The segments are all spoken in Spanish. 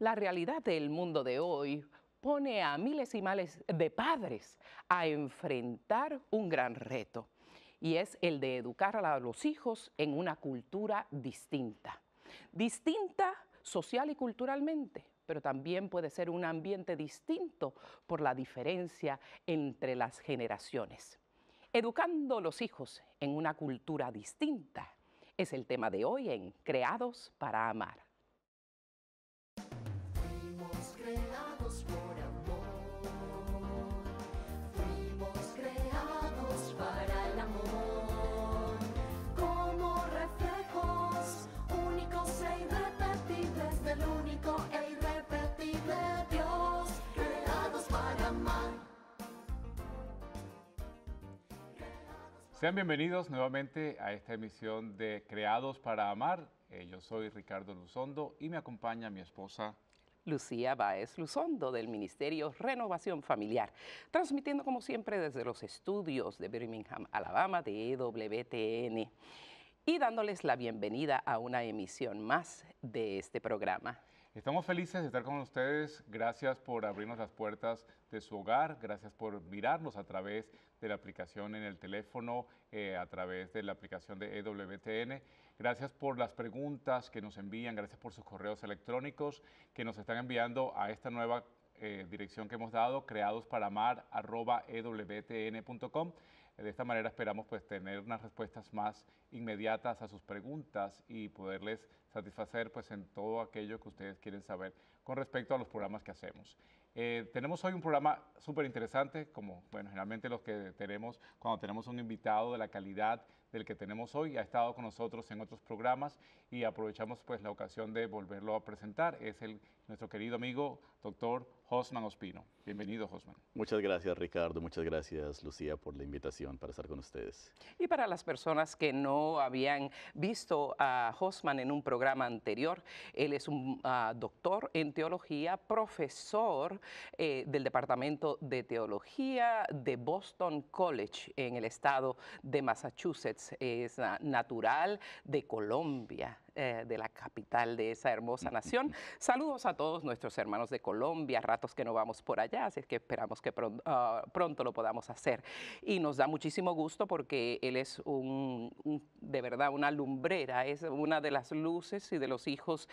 La realidad del mundo de hoy pone a miles y miles de padres a enfrentar un gran reto, y es el de educar a los hijos en una cultura distinta. Distinta social y culturalmente, pero también puede ser un ambiente distinto por la diferencia entre las generaciones. Educando a los hijos en una cultura distinta es el tema de hoy en Creados para Amar. Fuimos creados por amor, fuimos creados para el amor, como reflejos únicos e irrepetibles del único e irrepetible Dios, creados para amar. Sean bienvenidos nuevamente a esta emisión de Creados para Amar. Yo soy Ricardo Luzondo y me acompaña mi esposa Lucía Báez Luzondo del Ministerio Renovación Familiar, transmitiendo como siempre desde los estudios de Birmingham, Alabama, de EWTN, y dándoles la bienvenida a una emisión más de este programa. Estamos felices de estar con ustedes. Gracias por abrirnos las puertas de su hogar. Gracias por mirarnos a través de la aplicación en el teléfono, a través de la aplicación de EWTN. Gracias por las preguntas que nos envían. Gracias por sus correos electrónicos que nos están enviando a esta nueva dirección que hemos dado, creadosparamar@ewtn.com. De esta manera esperamos pues tener unas respuestas más inmediatas a sus preguntas y poderles satisfacer pues en todo aquello que ustedes quieren saber con respecto a los programas que hacemos. Tenemos hoy un programa súper interesante, como bueno, generalmente los que tenemos cuando tenemos un invitado de la calidad del que tenemos hoy. Ha estado con nosotros en otros programas y aprovechamos pues la ocasión de volverlo a presentar. Es nuestro querido amigo, doctor Josman Ospino. Bienvenido, Josman. Muchas gracias, Ricardo. Muchas gracias, Lucía, por la invitación para estar con ustedes. Y para las personas que no habían visto a Josman en un programa anterior, él es un doctor en teología, profesor del Departamento de Teología de Boston College en el estado de Massachusetts. Es natural de Colombia, de la capital de esa hermosa nación. Saludos a todos nuestros hermanos de Colombia, ratos que no vamos por allá, así que esperamos que pronto lo podamos hacer. Y nos da muchísimo gusto porque él es de verdad una lumbrera, es una de las luces y de los hijos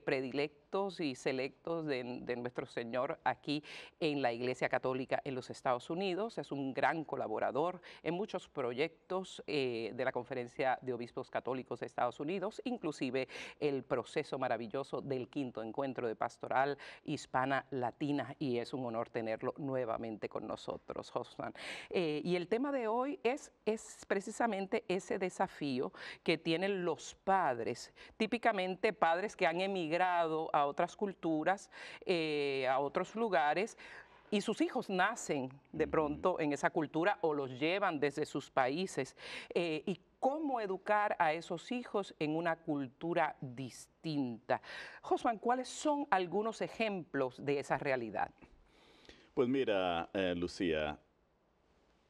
predilectos y selectos de nuestro Señor aquí en la Iglesia Católica en los Estados Unidos. Es un gran colaborador en muchos proyectos de la Conferencia de Obispos Católicos de Estados Unidos, inclusive el proceso maravilloso del quinto encuentro de pastoral hispana latina, y es un honor tenerlo nuevamente con nosotros, Josman. Y el tema de hoy es precisamente ese desafío que tienen los padres, típicamente padres que han emigrado a otras culturas, a otros lugares, y sus hijos nacen de pronto en esa cultura o los llevan desde sus países. Y cómo educar a esos hijos en una cultura distinta. Josman, ¿cuáles son algunos ejemplos de esa realidad? Pues mira, Lucía,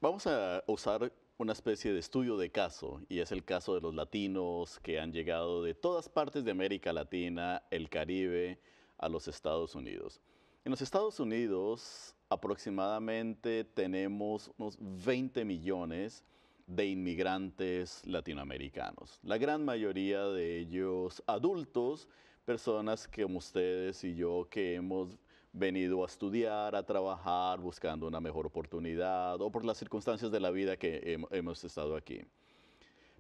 vamos a usar una especie de estudio de caso, y es el caso de los latinos que han llegado de todas partes de América Latina, el Caribe, a los Estados Unidos. En los Estados Unidos aproximadamente tenemos unos 20 millones de inmigrantes latinoamericanos. La gran mayoría de ellos adultos, personas como ustedes y yo que hemos venido a estudiar, a trabajar, buscando una mejor oportunidad o por las circunstancias de la vida que hemos estado aquí.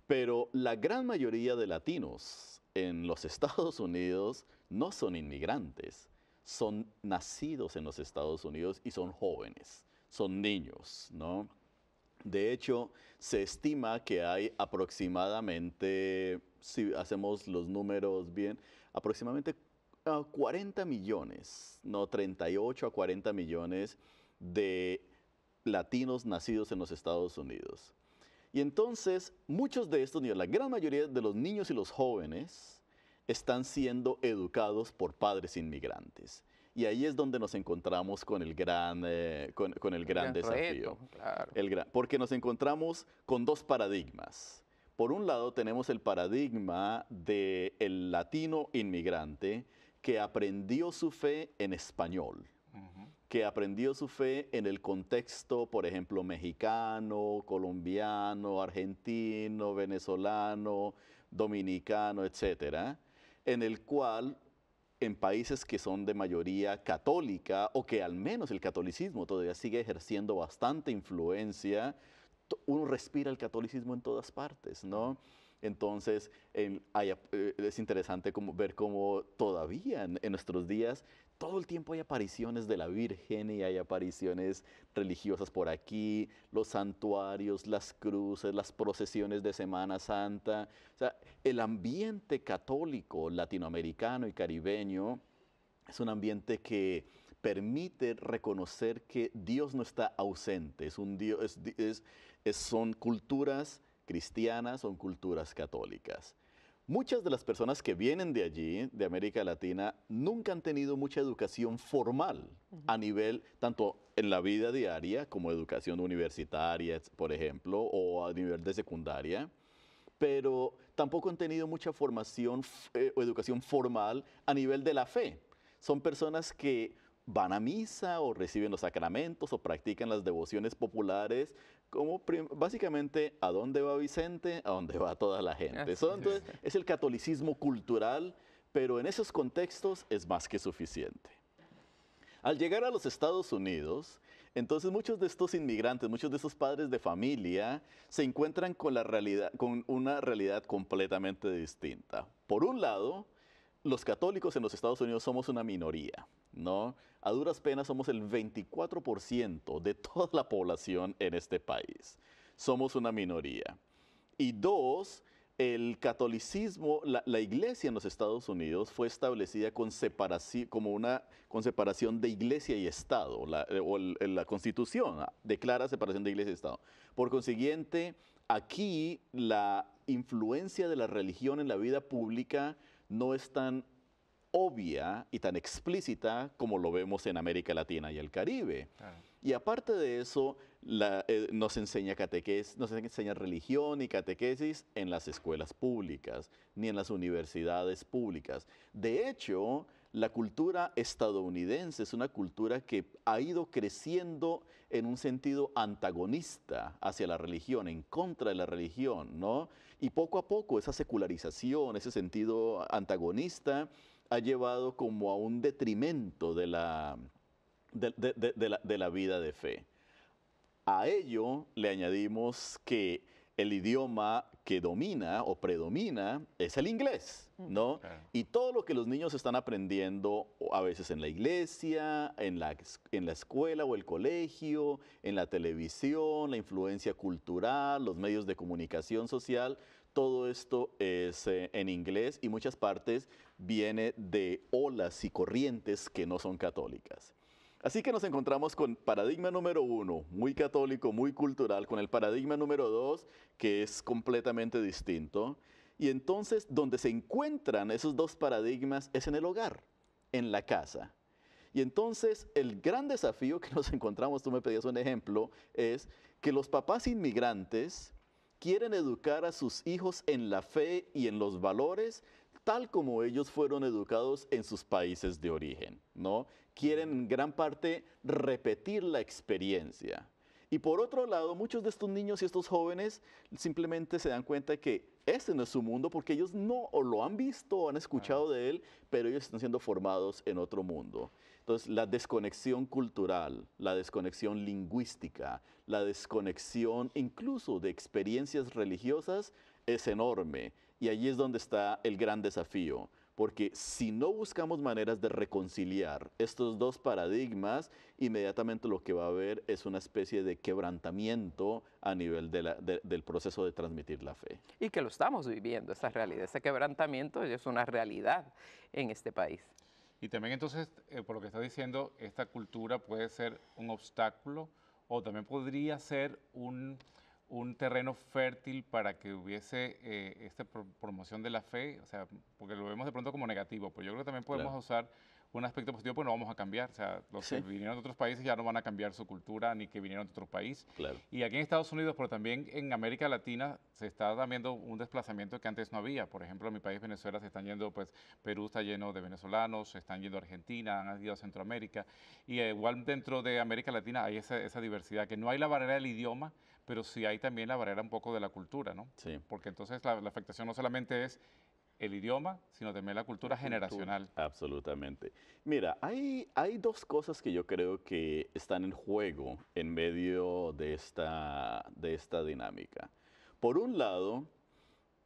Pero la gran mayoría de latinos en los Estados Unidos no son inmigrantes, son nacidos en los Estados Unidos y son jóvenes, son niños, ¿no? De hecho, se estima que hay aproximadamente, si hacemos los números bien, aproximadamente 40 millones, no 38 a 40 millones de latinos nacidos en los Estados Unidos. Y entonces, muchos de estos niños, la gran mayoría de los niños y los jóvenes, están siendo educados por padres inmigrantes. Y ahí es donde nos encontramos con el gran desafío. Reto, claro. Porque nos encontramos con dos paradigmas. Por un lado tenemos el paradigma del latino inmigrante que aprendió su fe en español, que aprendió su fe en el contexto, por ejemplo, mexicano, colombiano, argentino, venezolano, dominicano, etcétera, en el cual en países que son de mayoría católica o que al menos el catolicismo todavía sigue ejerciendo bastante influencia, uno respira el catolicismo en todas partes, ¿no? Entonces, es interesante ver cómo todavía en nuestros días todo el tiempo hay apariciones de la Virgen y hay apariciones religiosas por aquí, los santuarios, las cruces, las procesiones de Semana Santa. O sea, el ambiente católico latinoamericano y caribeño es un ambiente que permite reconocer que Dios no está ausente, son culturas cristianas, son culturas católicas. Muchas de las personas que vienen de allí, de América Latina, nunca han tenido mucha educación formal a nivel, tanto en la vida diaria como educación universitaria, por ejemplo, o a nivel de secundaria, pero tampoco han tenido mucha formación o educación formal a nivel de la fe. Son personas que van a misa o reciben los sacramentos o practican las devociones populares, como básicamente a dónde va Vicente, a dónde va toda la gente. Entonces, es el catolicismo cultural, pero en esos contextos es más que suficiente. Al llegar a los Estados Unidos, entonces muchos de estos inmigrantes, muchos de estos padres de familia se encuentran con una realidad completamente distinta. Por un lado, los católicos en los Estados Unidos somos una minoría, ¿no? A duras penas somos el 24% de toda la población en este país. Somos una minoría. Y dos, el catolicismo, la iglesia en los Estados Unidos fue establecida con separación de iglesia y Estado. La Constitución declara separación de iglesia y Estado. Por consiguiente, aquí la influencia de la religión en la vida pública no es tan obvia y tan explícita como lo vemos en América Latina y el Caribe. Claro. Y aparte de eso, nos enseña religión y catequesis en las escuelas públicas, ni en las universidades públicas. De hecho, la cultura estadounidense es una cultura que ha ido creciendo en un sentido antagonista hacia la religión, en contra de la religión, ¿no? Y poco a poco esa secularización, ese sentido antagonista, ha llevado como a un detrimento de la vida de fe. A ello le añadimos que el idioma que domina o predomina es el inglés, ¿no? Claro. Y todo lo que los niños están aprendiendo, a veces en la iglesia, en la escuela o el colegio, en la televisión, la influencia cultural, los medios de comunicación social, todo esto es en inglés y muchas partes viene de olas y corrientes que no son católicas. Así que nos encontramos con paradigma número 1, muy católico, muy cultural, con el paradigma número 2, que es completamente distinto. Y entonces, donde se encuentran esos dos paradigmas es en el hogar, en la casa. Y entonces, el gran desafío que nos encontramos, tú me pedías un ejemplo, es que los papás inmigrantes quieren educar a sus hijos en la fe y en los valores, tal como ellos fueron educados en sus países de origen, ¿no? Quieren en gran parte repetir la experiencia. Y por otro lado, muchos de estos niños y estos jóvenes simplemente se dan cuenta que este no es su mundo porque ellos no o lo han visto o han escuchado de él, pero ellos están siendo formados en otro mundo. Entonces, la desconexión cultural, la desconexión lingüística, la desconexión incluso de experiencias religiosas es enorme. Y allí es donde está el gran desafío, porque si no buscamos maneras de reconciliar estos dos paradigmas, inmediatamente lo que va a haber es una especie de quebrantamiento a nivel del proceso de transmitir la fe. Y que lo estamos viviendo, esa realidad, ese quebrantamiento es una realidad en este país. Y también entonces, por lo que está diciendo, esta cultura puede ser un obstáculo o también podría ser un terreno fértil para que hubiese esta promoción de la fe, o sea, porque lo vemos de pronto como negativo, pero yo creo que también podemos usar un aspecto positivo, pues no vamos a cambiar. O sea, los Sí. que vinieron de otros países ya no van a cambiar su cultura, ni que vinieron de otro país. Claro. Y aquí en Estados Unidos, pero también en América Latina, se está viendo un desplazamiento que antes no había. Por ejemplo, en mi país, Venezuela, se están yendo, pues Perú está lleno de venezolanos, se están yendo a Argentina, han ido a Centroamérica. Y igual dentro de América Latina hay esa diversidad, que no hay la barrera del idioma, pero sí hay también la barrera un poco de la cultura, ¿no? Sí. Porque entonces la afectación no solamente es el idioma, sino también la cultura generacional. Absolutamente. Mira, hay dos cosas que yo creo que están en juego en medio de esta dinámica. Por un lado,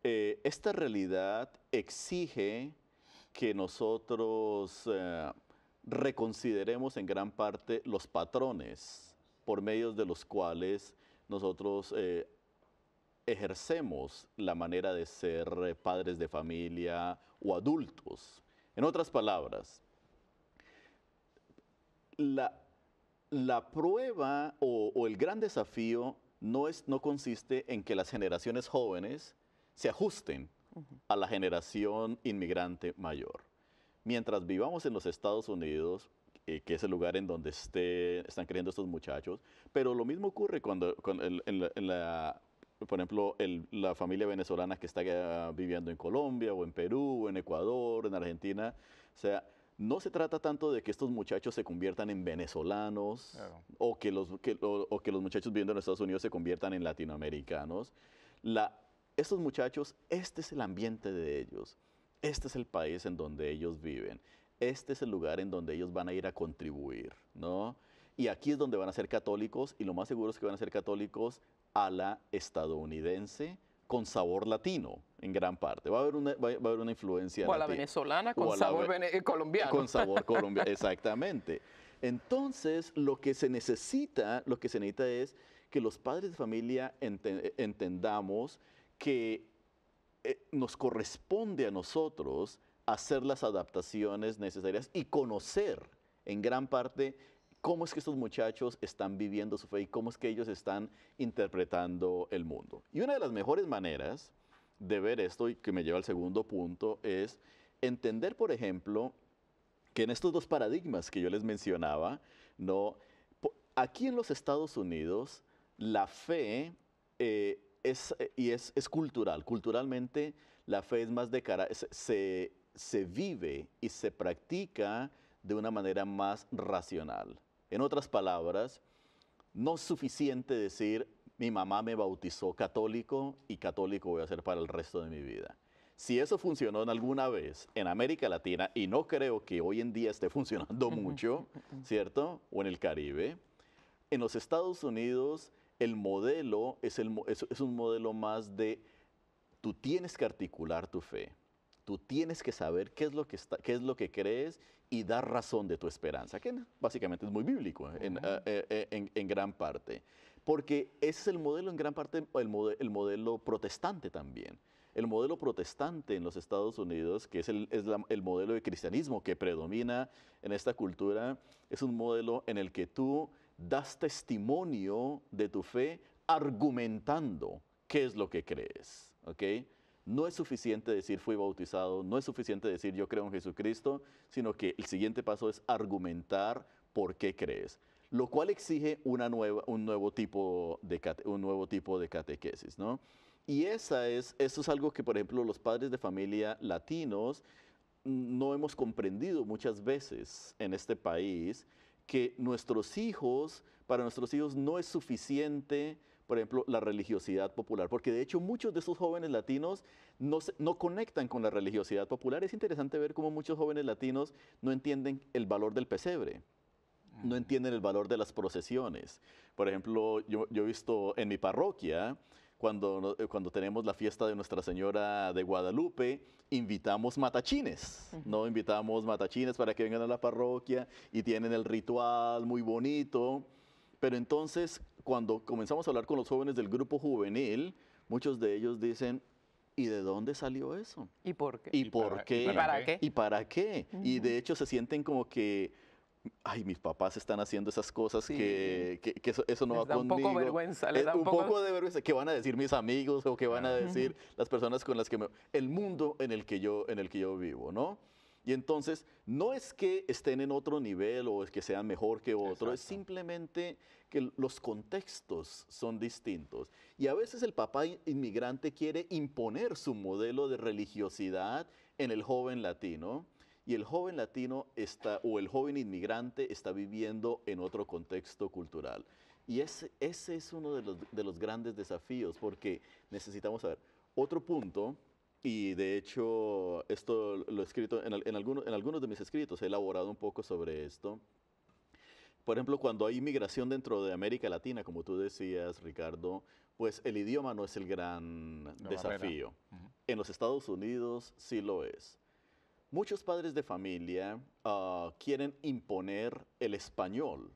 esta realidad exige que nosotros reconsideremos en gran parte los patrones por medio de los cuales nosotros ejercemos la manera de ser padres de familia o adultos. En otras palabras, la prueba o el gran desafío no consiste en que las generaciones jóvenes se ajusten a la generación inmigrante mayor. Mientras vivamos en los Estados Unidos, que es el lugar en donde están creciendo estos muchachos, pero lo mismo ocurre por ejemplo, la familia venezolana que está viviendo en Colombia o en Perú o en Ecuador, en Argentina. O sea, no se trata tanto de que estos muchachos se conviertan en venezolanos, Claro. o que los muchachos viviendo en Estados Unidos se conviertan en latinoamericanos. Estos muchachos, este es el ambiente de ellos. Este es el país en donde ellos viven. Este es el lugar en donde ellos van a ir a contribuir, ¿no? Y aquí es donde van a ser católicos, y lo más seguro es que van a ser católicos a la estadounidense con sabor latino, en gran parte. Va a haber una influencia O a la latina. venezolana O con a la sabor colombiano. Con sabor colombiano, exactamente. Entonces, lo que se necesita es que los padres de familia entendamos que nos corresponde a nosotros hacer las adaptaciones necesarias y conocer en gran parte cómo es que estos muchachos están viviendo su fe y cómo es que ellos están interpretando el mundo. Y una de las mejores maneras de ver esto, y que me lleva al segundo punto, es entender, por ejemplo, que en estos dos paradigmas que yo les mencionaba, ¿no? Aquí en los Estados Unidos, la fe es cultural. Culturalmente, la fe es más de se vive y se practica de una manera más racional. En otras palabras, no es suficiente decir, mi mamá me bautizó católico y católico voy a ser para el resto de mi vida. Si eso funcionó alguna vez en América Latina, y no creo que hoy en día esté funcionando mucho, ¿cierto? O en el Caribe, en los Estados Unidos el modelo es un modelo más de tú tienes que articular tu fe. Tú tienes que saber qué es lo que crees y dar razón de tu esperanza, que básicamente es muy bíblico en gran parte. Porque ese es el modelo en gran parte, el modelo protestante también. El modelo protestante en los Estados Unidos, que es el modelo de cristianismo que predomina en esta cultura, es un modelo en el que tú das testimonio de tu fe argumentando qué es lo que crees, ¿ok? No es suficiente decir fui bautizado, no es suficiente decir yo creo en Jesucristo, sino que el siguiente paso es argumentar por qué crees, lo cual exige un nuevo tipo de catequesis, ¿no? Y eso es algo que, por ejemplo, los padres de familia latinos no hemos comprendido muchas veces en este país, que para nuestros hijos no es suficiente, por ejemplo, la religiosidad popular, porque de hecho muchos de estos jóvenes latinos no conectan con la religiosidad popular. Es interesante ver cómo muchos jóvenes latinos no entienden el valor del pesebre, no entienden el valor de las procesiones. Por ejemplo, yo he visto en mi parroquia, cuando tenemos la fiesta de Nuestra Señora de Guadalupe, invitamos matachines, ¿no? Invitamos matachines para que vengan a la parroquia y tienen el ritual muy bonito. Pero entonces, cuando comenzamos a hablar con los jóvenes del grupo juvenil, muchos de ellos dicen, ¿y de dónde salió eso? ¿Y por qué? ¿Y por qué? ¿Y para qué? ¿Y para qué? Y de hecho se sienten como que, ay, mis papás están haciendo esas cosas Sí. que eso no Les va da un conmigo. poco vergüenza, les da Un poco de vergüenza. ¿Qué van a decir mis amigos o qué van a decir las personas con las que el mundo en el que yo vivo, ¿no? Y entonces, no es que estén en otro nivel o es que sean mejor que otro, es simplemente que los contextos son distintos. Y a veces el papá inmigrante quiere imponer su modelo de religiosidad en el joven latino, y el joven latino o el joven inmigrante está viviendo en otro contexto cultural. Y ese es uno de los grandes desafíos, porque necesitamos saber. Otro punto, y de hecho esto lo he escrito en algunos de mis escritos, he elaborado un poco sobre esto. Por ejemplo, cuando hay inmigración dentro de América Latina, como tú decías, Ricardo, pues el idioma no es el gran desafío. En los Estados Unidos sí lo es. Muchos padres de familia quieren imponer el español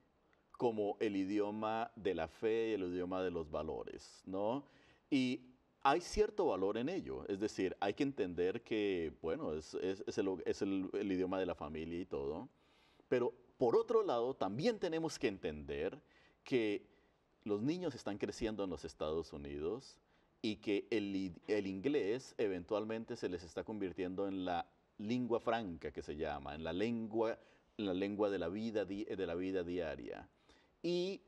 como el idioma de la fe y el idioma de los valores, ¿no? Y hay cierto valor en ello, es decir, hay que entender que, bueno, es el idioma de la familia y todo, pero por otro lado, también tenemos que entender que los niños están creciendo en los Estados Unidos y que el inglés eventualmente se les está convirtiendo en la lengua franca, que se llama, en la lengua de la vida diaria. Y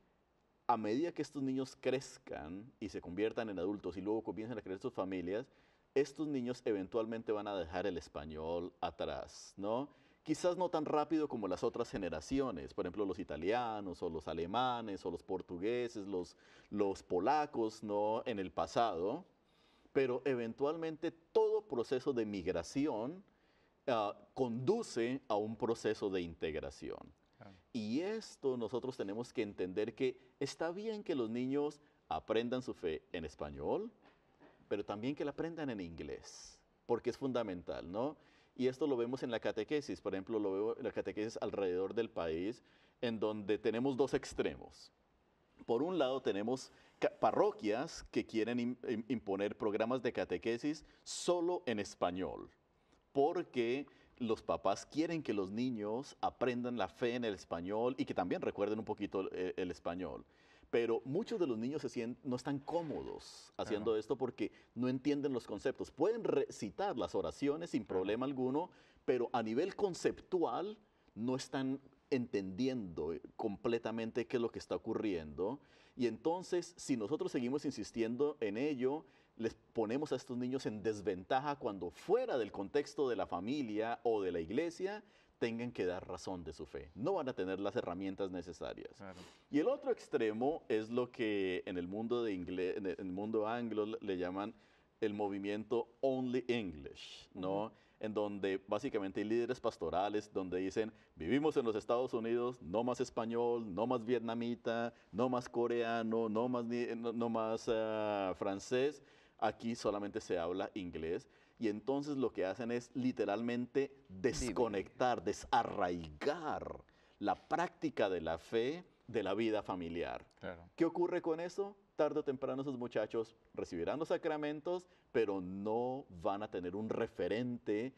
a medida que estos niños crezcan y se conviertan en adultos y luego comiencen a crear sus familias, estos niños eventualmente van a dejar el español atrás, ¿no? Quizás no tan rápido como las otras generaciones, por ejemplo, los italianos o los alemanes o los portugueses, los polacos, ¿no? En el pasado, pero eventualmente todo proceso de migración conduce a un proceso de integración. Y esto nosotros tenemos que entender que está bien que los niños aprendan su fe en español, pero también que la aprendan en inglés, porque es fundamental, ¿no? Y esto lo vemos en la catequesis, por ejemplo, lo veo en la catequesis alrededor del país, en donde tenemos dos extremos. Por un lado tenemos parroquias que quieren imponer programas de catequesis solo en español, porque los papás quieren que los niños aprendan la fe en el español y que también recuerden un poquito el español. Pero muchos de los niños no están cómodos haciendo esto porque no entienden los conceptos. Pueden recitar las oraciones sin problema alguno, pero a nivel conceptual no están entendiendo completamente qué es lo que está ocurriendo. Y entonces, si nosotros seguimos insistiendo en ello, les ponemos a estos niños en desventaja cuando fuera del contexto de la familia o de la iglesia tengan que dar razón de su fe. No van a tener las herramientas necesarias. Claro. Y el otro extremo es lo que en el mundo en el mundo anglo le llaman el movimiento Only English, ¿no? En donde básicamente hay líderes pastorales donde dicen, vivimos en los Estados Unidos, no más español, no más vietnamita, no más coreano, no más francés, aquí solamente se habla inglés. Y entonces lo que hacen es literalmente desconectar, desarraigar la práctica de la fe de la vida familiar. Claro. ¿Qué ocurre con eso? Tarde o temprano esos muchachos recibirán los sacramentos, pero no van a tener un referente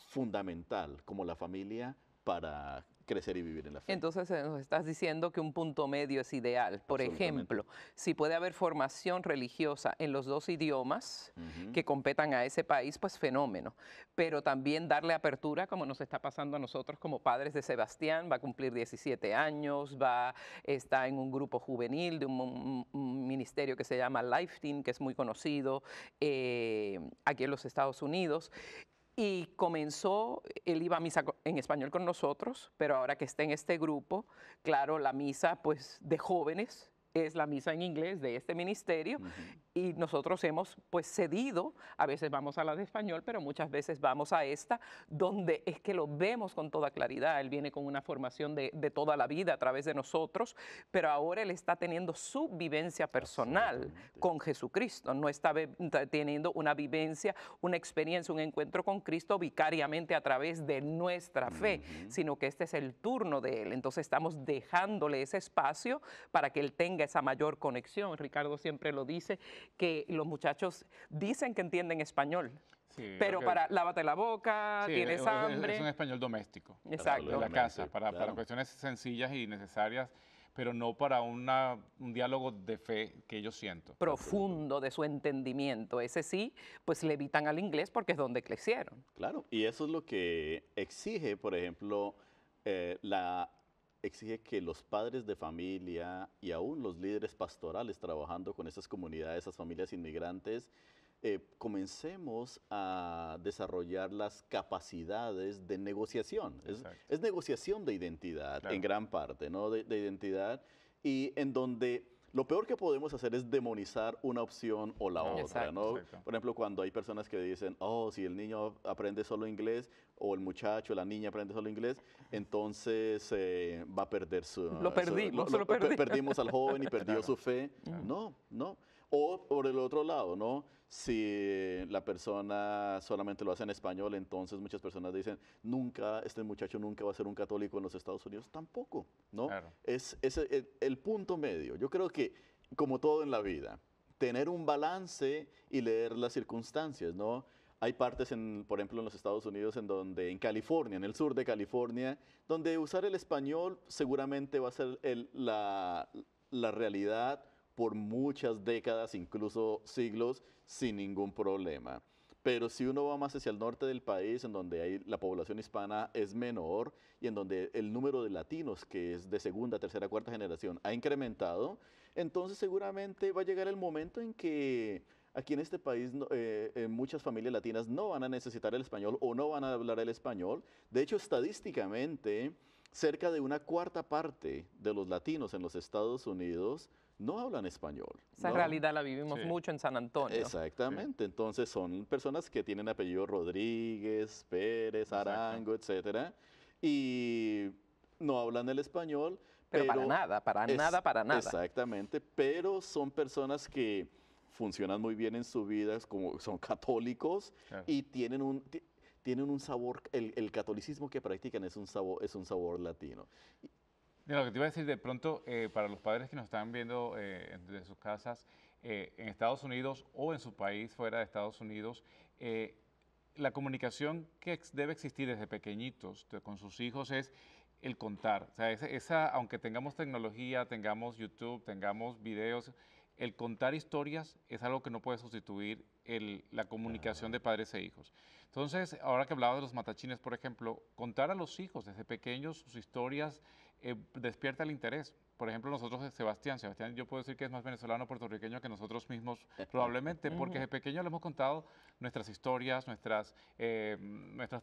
fundamental como la familia para crecer y vivir en la fe. Entonces nos estás diciendo que un punto medio es ideal. Por ejemplo, si puede haber formación religiosa en los dos idiomas que competan a ese país, pues fenómeno. Pero también darle apertura, como nos está pasando a nosotros como padres de Sebastián, va a cumplir 17 años, está en un grupo juvenil de un ministerio que se llama Life Team, que es muy conocido aquí en los Estados Unidos. Y él iba a misa en español con nosotros, pero ahora que está en este grupo, claro, la misa pues de jóvenes es la misa en inglés de este ministerio y nosotros hemos pues cedido, a veces vamos a la de español, pero muchas veces vamos a esta, donde es que lo vemos con toda claridad. Él viene con una formación de toda la vida a través de nosotros, pero ahora él está teniendo su vivencia personal con Jesucristo, no está teniendo una vivencia, una experiencia, un encuentro con Cristo vicariamente a través de nuestra fe, sino que este es el turno de él. Entonces estamos dejándole ese espacio para que él tenga esa mayor conexión. Ricardo siempre lo dice, que los muchachos dicen que entienden español, sí, pero para lávate la boca, sí, tienes hambre. Es un español doméstico. Exacto. De la casa, para cuestiones sencillas y necesarias. pero no para un diálogo de fe que yo siento. Profundo de su entendimiento. Ese sí, pues le evitan al inglés porque es donde crecieron. Claro, y eso es lo que exige, por ejemplo, exige que los padres de familia y aún los líderes pastorales trabajando con esas comunidades, esas familias inmigrantes, comencemos a desarrollar las capacidades de negociación. Es negociación de identidad, claro, en gran parte, ¿no? De identidad, y en donde lo peor que podemos hacer es demonizar una opción o la otra, ¿no? Exacto. Por ejemplo, cuando hay personas que dicen, oh, si el niño aprende solo inglés, o el muchacho, la niña aprende solo inglés, entonces va a perder su... Lo perdimos, lo perdimos. Perdimos al joven y perdió Claro. su fe. No, no. O por el otro lado, ¿no? Si la persona solamente lo hace en español, entonces muchas personas dicen, nunca, este muchacho nunca va a ser un católico en los Estados Unidos. Tampoco, ¿no? Claro. Es el punto medio. Yo creo que, como todo en la vida, tener un balance y leer las circunstancias, ¿no? Hay partes, por ejemplo, en los Estados Unidos, en California, en el sur de California, donde usar el español seguramente va a ser la realidad por muchas décadas, incluso siglos, sin ningún problema. Pero si uno va más hacia el norte del país, en donde la población hispana es menor y en donde el número de latinos, que es de segunda, tercera, cuarta generación, ha incrementado, entonces seguramente va a llegar el momento en que aquí en este país muchas familias latinas no van a necesitar el español o no van a hablar el español. De hecho, estadísticamente, cerca de una cuarta parte de los latinos en los Estados Unidos no hablan español. Esa ¿no? realidad la vivimos mucho en San Antonio. Exactamente. Entonces son personas que tienen apellido Rodríguez, Pérez, Arango, etcétera, y no hablan el español. Pero para nada, para nada. Exactamente, pero son personas que funcionan muy bien en su vida, como son católicos, Claro. y tienen un sabor, el catolicismo que practican es un sabor latino. Mira, lo que te iba a decir, de pronto, para los padres que nos están viendo desde sus casas, en Estados Unidos o en su país fuera de Estados Unidos, la comunicación que debe existir desde pequeñitos con sus hijos es el contar. O sea, aunque tengamos tecnología, tengamos YouTube, tengamos videos, el contar historias es algo que no puede sustituir la comunicación de padres e hijos. Entonces, ahora que hablaba de los matachines, por ejemplo, contar a los hijos desde pequeños sus historias despierta el interés. Por ejemplo, nosotros, Sebastián, yo puedo decir que es más venezolano puertorriqueño que nosotros mismos, probablemente, porque desde pequeño le hemos contado nuestras historias, nuestras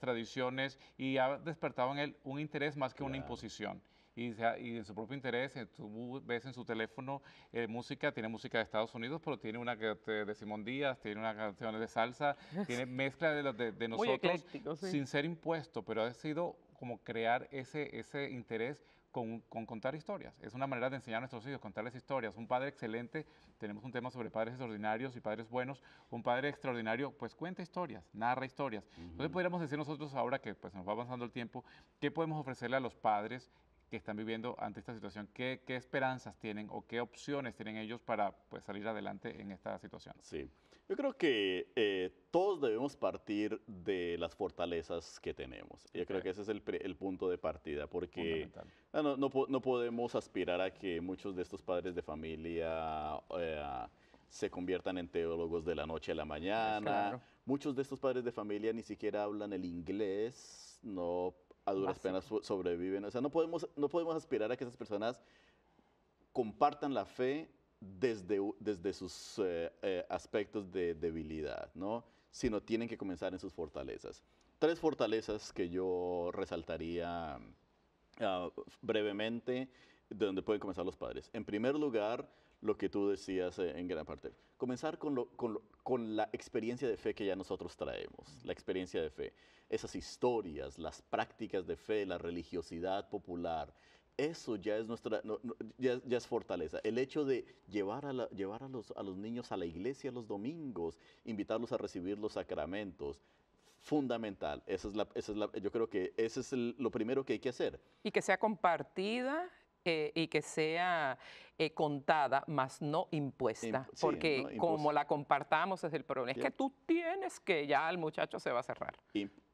tradiciones, y ha despertado en él un interés más que una imposición. Y en su propio interés, tú ves en su teléfono música, tiene música de Estados Unidos, pero tiene una de Simón Díaz, tiene una canción de salsa, tiene mezcla de nosotros, muy ecléctico, sí, sin ser impuesto, pero ha sido como crear ese interés con contar historias. Es una manera de enseñar a nuestros hijos, contarles historias. Un padre excelente, tenemos un tema sobre padres extraordinarios y padres buenos. Un padre extraordinario, pues cuenta historias, narra historias. Entonces podríamos decir nosotros ahora que pues, nos va avanzando el tiempo, ¿qué podemos ofrecerle a los padres que están viviendo ante esta situación? ¿Qué esperanzas tienen o qué opciones tienen ellos para pues, salir adelante en esta situación? Sí, yo creo que todos debemos partir de las fortalezas que tenemos. Yo creo que ese es el punto de partida, porque no podemos aspirar a que muchos de estos padres de familia se conviertan en teólogos de la noche a la mañana. Claro. Muchos de estos padres de familia ni siquiera hablan el inglés, a duras penas sobreviven. O sea, no podemos aspirar a que esas personas compartan la fe desde sus aspectos de debilidad, ¿no? Sino tienen que comenzar en sus fortalezas. 3 fortalezas que yo resaltaría brevemente de donde pueden comenzar los padres. En primer lugar, lo que tú decías en gran parte, comenzar con la experiencia de fe que ya nosotros traemos, la experiencia de fe, esas historias, las prácticas de fe, la religiosidad popular. Eso ya es ya es fortaleza. El hecho de llevar a los niños a la iglesia los domingos, invitarlos a recibir los sacramentos, fundamental. Yo creo que ese es lo primero que hay que hacer. Y que sea compartida y que sea contada, más no impuesta. Sí, porque ¿no? como la compartamos es el problema. Es Yeah. que tú tienes que, ya el muchacho se va a cerrar.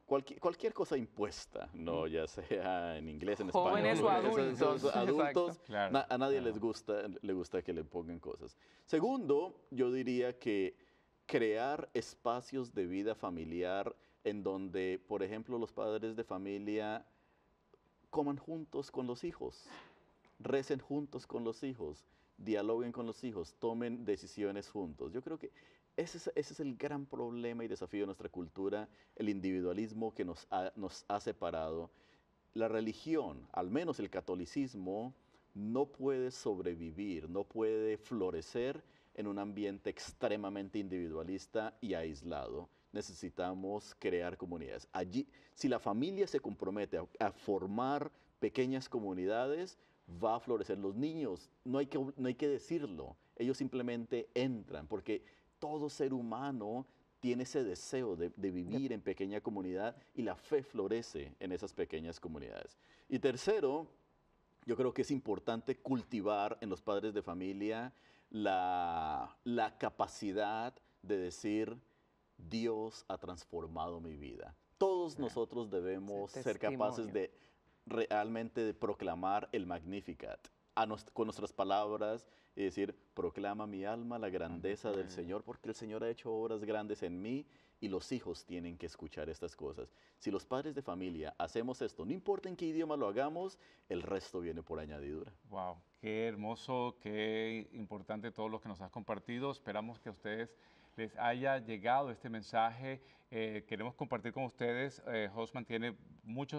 cualquier cosa impuesta, ¿no? Ya sea en inglés, en Jóvenes español. o adultos. Adultos, Claro, a nadie claro. le gusta que le pongan cosas. Segundo, yo diría que crear espacios de vida familiar en donde, por ejemplo, los padres de familia coman juntos con los hijos, recen juntos con los hijos, dialoguen con los hijos, tomen decisiones juntos. Yo creo que ese es el gran problema y desafío de nuestra cultura, el individualismo que nos ha separado. La religión, al menos el catolicismo, no puede sobrevivir, no puede florecer en un ambiente extremadamente individualista y aislado. Necesitamos crear comunidades. Allí, si la familia se compromete a formar pequeñas comunidades, va a florecer. Los niños, no hay que decirlo, ellos simplemente entran, porque todo ser humano tiene ese deseo de vivir en pequeña comunidad y la fe florece en esas pequeñas comunidades. Y tercero, yo creo que es importante cultivar en los padres de familia la capacidad de decir, Dios ha transformado mi vida. Todos nosotros debemos Ese ser capaces testimonio. de realmente de proclamar el Magnificat con nuestras palabras y decir, proclama mi alma la grandeza del Señor, porque el Señor ha hecho obras grandes en mí y los hijos tienen que escuchar estas cosas. Si los padres de familia hacemos esto, no importa en qué idioma lo hagamos, el resto viene por añadidura. Wow, qué hermoso, qué importante todo lo que nos has compartido. Esperamos que a ustedes les haya llegado este mensaje. Queremos compartir con ustedes. Hosman tiene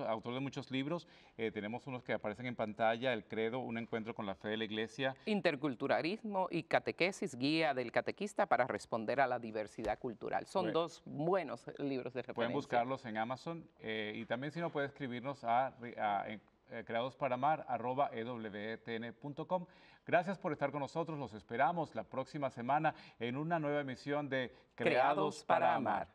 autor de muchos libros. Tenemos unos que aparecen en pantalla: El Credo, un encuentro con la fe de la Iglesia. Interculturalismo y catequesis, guía del catequista para responder a la diversidad cultural. Son Pue- dos buenos libros de referencia. Pueden buscarlos en Amazon. Y también, si no, puede escribirnos a creadosparamar@ewtn.com. Gracias por estar con nosotros. Los esperamos la próxima semana en una nueva emisión de Creados para amar.